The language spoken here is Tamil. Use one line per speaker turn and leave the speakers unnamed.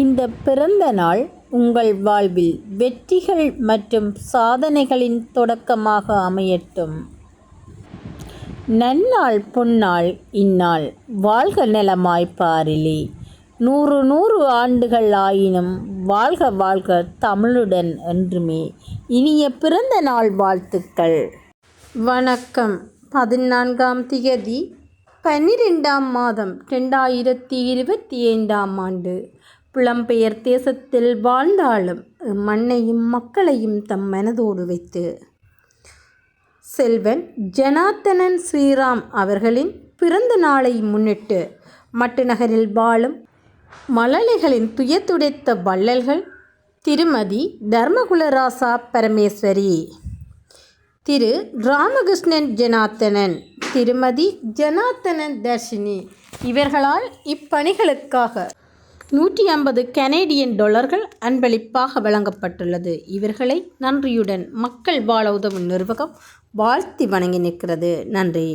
இந்த பிறந்த நாள் உங்கள் வாழ்வில் வெற்றிகள் மற்றும் சாதனைகளின் தொடக்கமாக அமையட்டும். நன்னாள் பொன்னாள் இந்நாள் வாழ்க நலமாய் பாரிலே. 100 ஆண்டுகள் ஆயினும் வாழ்க வாழ்க தமிழுடன் என்றுமே. இனிய பிறந்த நாள் வாழ்த்துக்கள்.
வணக்கம். 14ஆம் திகதி 12ஆம் மாதம் 2025ஆம் ஆண்டு. புலம்பெயர் தேசத்தில் வாழ்ந்தாலும் மண்ணையும் மக்களையும் தம் மனதோடு வைத்து செல்வன் ஜனார்த்தனன் ஸ்ரீராம் அவர்களின் பிறந்த நாளை முன்னிட்டு மட்டு நகரில் வாழும் மழலைகளின் துயத்துடைத்த வள்ளல்கள் திருமதி தர்மகுலராசா பரமேஸ்வரி, திரு ராமகிருஷ்ணன் ஜனார்த்தனன், திருமதி ஜனார்த்தனன் தர்ஷினி இவர்களால் இப்பணிகளுக்காக 150 கனேடியன் டாலர்கள் அன்பளிப்பாக வழங்கப்பட்டுள்ளது. இவர்களை நன்றியுடன் மக்கள் வாழ உதவும் நிர்வாகம் வாழ்த்தி வணங்கி நிற்கிறது. நன்றி.